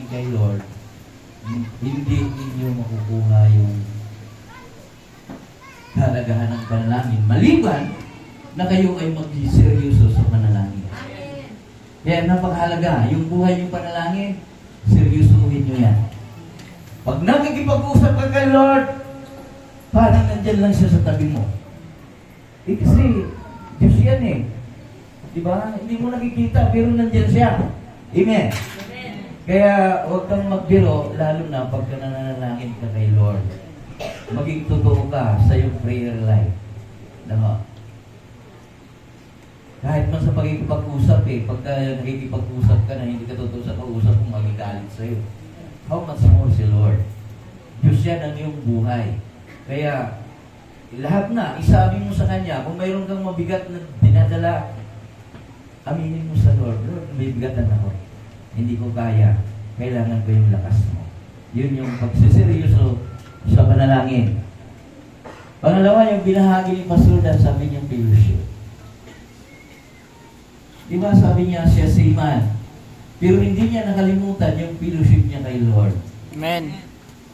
manalangin kay Lord, hindi ninyo makukuha yung kalagahan ng panalangin. Maliban na kayo ay mag-seryoso sa panalangin. Kaya napakahalaga, yung buhay yung panalangin, seryosuhin nyo yan. Pag nakikipag-usap ka kay Lord, parang nandyan lang siya sa tabi mo. Kasi, Diyos yan eh. Diba? Hindi mo nakikita, pero nandyan siya. Amen. Kaya huwag kang magbiro, lalo na pagka nananalangin ka kay Lord. Maging totoo ka sa iyong prayer life. Diba? Kahit man sa pagkikipag-usap pagka nakikipag-usap ka na hindi ka totoo sa pag-usap kung magigalit sa'yo. How much more si Lord? Diyos yan ang iyong buhay. Kaya, lahat na, isabi mo sa Kanya, kung mayroon kang mabigat na dinadala, aminin mo sa Lord, Lord, may bigatan ako. Hindi ko kaya. Kailangan ko yung lakas mo. Yun yung pagsiseryoso sa panalangin. Pangalawa, yung binahagi ni Pastor Dan, sabi niyang fellowship. Diba sabi niya siya seaman, pero hindi niya nakalimutan yung fellowship niya kay Lord. Amen.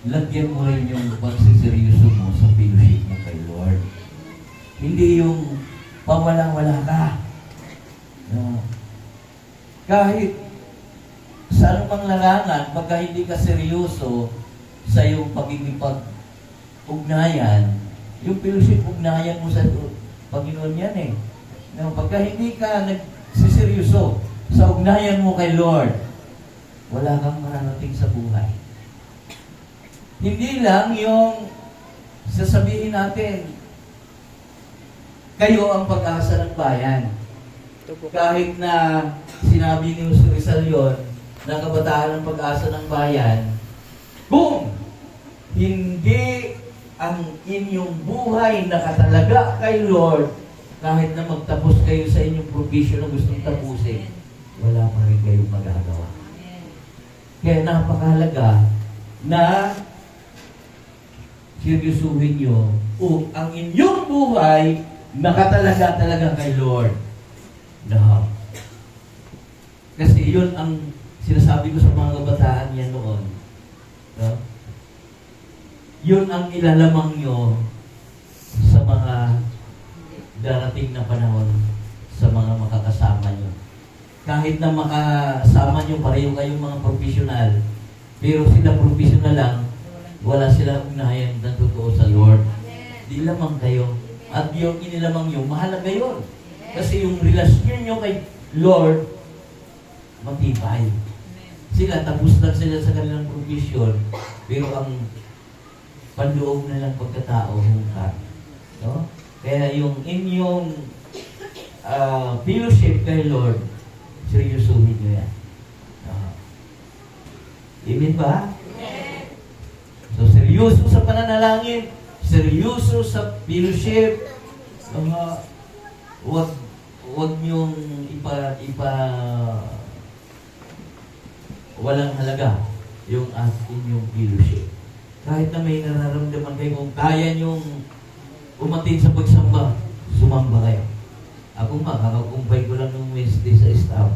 Lagyan mo rin yung pagsiseryoso mo sa fellowship mo kay Lord. Hindi yung pawalang-wala ka. No. Kahit sa anumang larangan, pagka hindi ka seryoso sa iyong pagkikipag-ugnayan, yung fellowship ugnayan mo sa Panginoon yan eh. No, pagka hindi ka nagsiseryoso sa ugnayan mo kay Lord, wala kang mararating sa buhay. Hindi lang yung sasabihin natin, kayo ang pag-asa ng bayan. Kahit na sinabi ni Jose Rizal yun, na kabataan ng pag-asa ng bayan, kung hindi ang inyong buhay nakatalaga kay Lord, kahit na magtapos kayo sa inyong provision na gustong tapusin, wala pa rin kayong magagawa. Kaya napakahalaga na seryosuhin nyo ang inyong buhay nakatalaga talaga kay Lord. No. Kasi yun ang sinasabi ko sa mga kabataan yan noon. No? Yun ang ilalamang nyo sa mga darating na panahon sa mga makakasama nyo. Kahit na makasama nyo pareho kayong mga profesional, pero sila profesional lang, wala silang ugnayan na totoo sa Lord. Di lamang kayo. At yung inilamang nyo, mahalaga yun. Kasi yung relasyon nyo kay Lord, matibay. Sila, tapos lang sila sa kanilang provision, pero ang panloob na lang pagkatao, hungkat. No? Kaya yung inyong fellowship kay Lord, seryosuhin nyo yan. Amen ba? So, seryoso sa pananalangin, seryoso sa fellowship, wag niyong walang halaga yung inyong fellowship. Kahit na may nararamdaman kayo, kung kaya niyong umatin sa pagsamba, sumamba kayo. Ako kakakumpay ko lang ng Wednesday sa staff.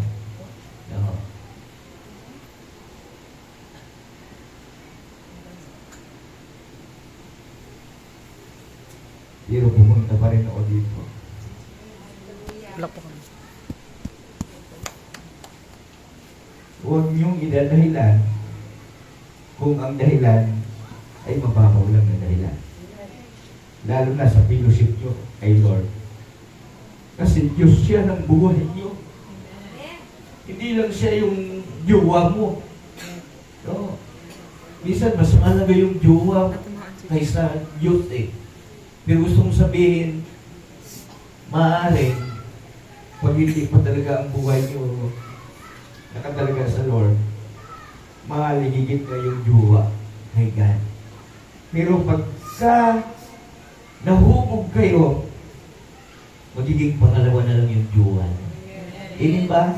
Pero pumunta pa rin ako dito. Huwag niyong idadahilan kung ang dahilan ay mababaw lang na dahilan. Lalo na sa fellowship niyo kay Lord. Kasi Diyos siya ng buhay niyo. Hindi lang siya yung jowa mo. No? Minsan, mas mahalaga yung jowa kaysa Diyos eh. Pero gusto mong sabihin, maaaring, pag hindi pa talaga ang buhay niyo nakatalaga sa Lord, maligigit na yung jowa kay God. Pero pagka nahubog kayo, magiging pangalawa na lang yung jowa. Amen ba?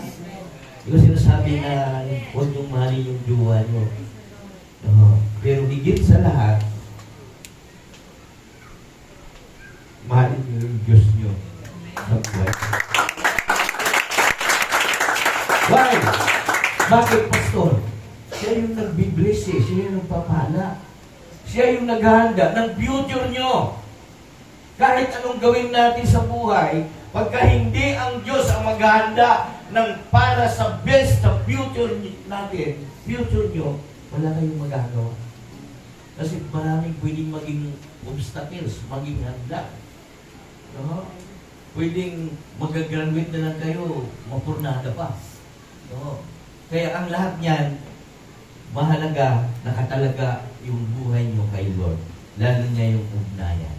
Di ba sinasabi na huwag niyong mahalin yung jowa niyo. Pero higit sa lahat, mahalin niyo yung Diyos niyo. Why? Bakit, Pastor? Siya yung nagbibless eh. Siya yung nagpapala. Siya yung naghahanda ng future nyo. Kahit anong gawin natin sa buhay, pagka hindi ang Diyos ang maghahanda ng para sa best sa future natin, future nyo, wala kayong magagawa. Kasi maraming pwedeng maging obstacles, maging handa. No? Pwedeng mag-graduate na lang kayo, mapurnada pa. No? Kaya ang lahat niyan, mahalaga, nakatalaga yung buhay nyo kay Lord. Lalo niya yung ugnayan.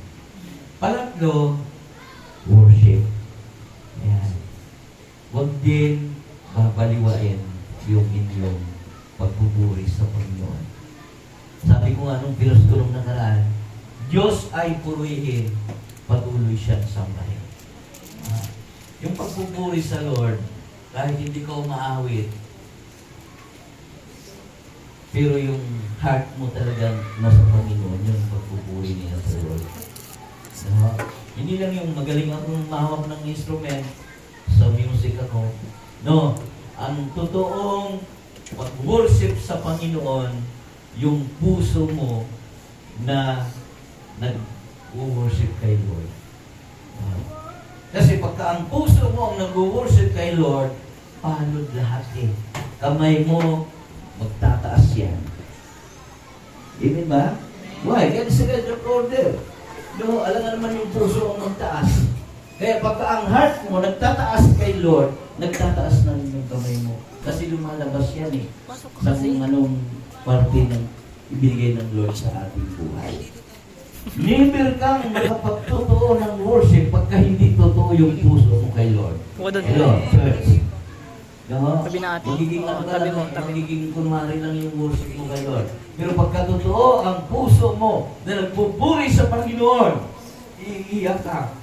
Pangatlo, worship. Ayan. Huwag din babaliwain yung inyong pagbuburi sa Panginoon. Sabi ko nga nung pilos ko nung nakaraan, Diyos ay purihin, patuloy siyang sambahin. Yung pagbuburi sa Lord, kahit hindi ka umaawit, pero yung heart mo talagang nasa Panginoon, yung pagbuburi niya sa Lord. Hindi lang yung magaling akong mahawak ng instrument sa music ako. No, ang totoong pag-worship sa Panginoon, yung puso mo na nag-worship kay Lord. Kasi pagka ang puso mo ang nag-worship kay Lord, palod lahat eh. Kamay mo, magtataas yan. Amen ba? Why? Yan sila the order. No, alam nga naman yung puso ang magtaas. Kaya pagka ang heart mo nagtataas kay Lord, nagtataas na rin yung kamay mo. Kasi lumalabas yan eh. Sa kung anong parte ng ibigay ng Lord sa ating buhay. Never kang makapagtotoo ng worship pagka hindi totoo yung puso mo kay Lord. Hello, church. No? Magiging kunwari lang yung worship mo kay Lord. Pero pagka totoo ang puso mo na nagbuburi sa Panginoon, iiyak ka.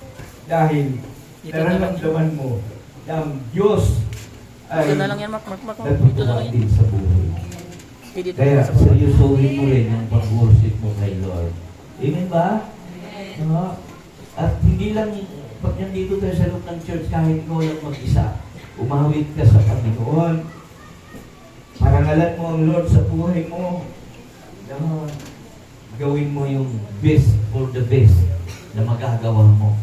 Dahil nararamdaman mo na ang Diyos ay natutuwa din sa buhay. Kaya seryosohin mo rin yung pag-worship mo kay Lord. Amen ba? No? At hindi lang, pag nandito tayo sa loob ng church, kahit ikaw lang mag-isa, umawit ka sa Panginoon. Parangalan mo ang Lord sa buhay mo. No? Gawin mo yung best for the best na magagawa mo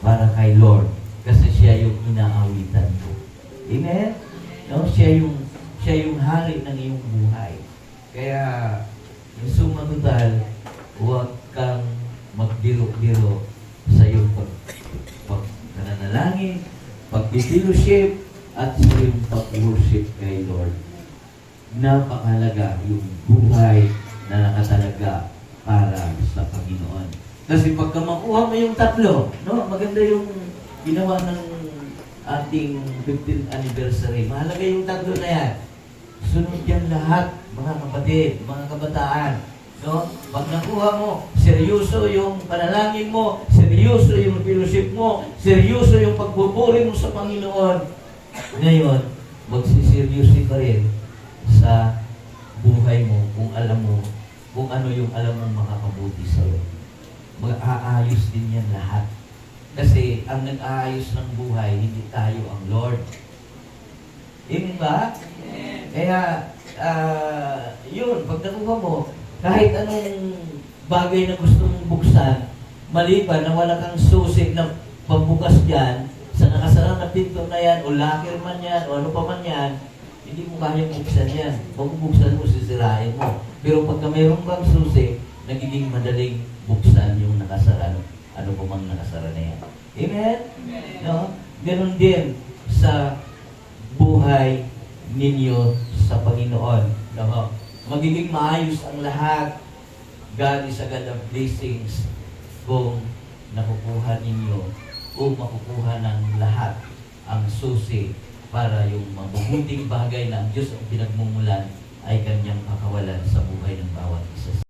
para kay Lord. Kasi siya yung inaawitan mo. Amen? No? Siya yung hari ng iyong buhay. Kaya, yung suma total, huwag kang magbiro-biro sa iyong pagkananalangin, pag-fellowship, at sa iyong pag-worship kay Lord. Napakalaga yung buhay na nakatalaga para sa Panginoon. Kasi pagka makuha mo yung tatlo, no, maganda yung ginawa ng ating 15th anniversary. Mahalaga yung tatlo na yan. Sunod yan lahat, mga kapatid, mga kabataan. No? Pag nakuha mo, seryoso yung panalangin mo, seryoso yung fellowship mo, seryoso yung pagbuburi mo sa Panginoon. Ngayon, magsiseryoso ka rin sa buhay mo kung alam mo, kung ano yung alam mong makakabuti sa'yo. Mag-aayos din yan lahat. Kasi ang nag-aayos ng buhay, hindi tayo ang Lord. Amen ba? Kaya, yun, pag nakuha mo, kahit anong bagay na gusto mong buksan, maliban na wala kang susi na pagbukas dyan, sa nakasarang na pinto na yan, o locker man yan, o ano pa man yan, hindi mo kayang buksan yan. Pag buksan mo, sisirain mo. Pero pagka mayroon kang susi, nagiging madaling buksan yung nakasara, ano pa mang nakasara na yan. Amen? No? Ganon din sa buhay ninyo sa Panginoon. No? Magiging maayos ang lahat. God is a God of blessings kung nakukuha ninyo o makukuha ng lahat ang susi para yung mabubuting bagay na ang Diyos ang pinagmumulan ay kanyang pakawalan sa buhay ng bawat isa.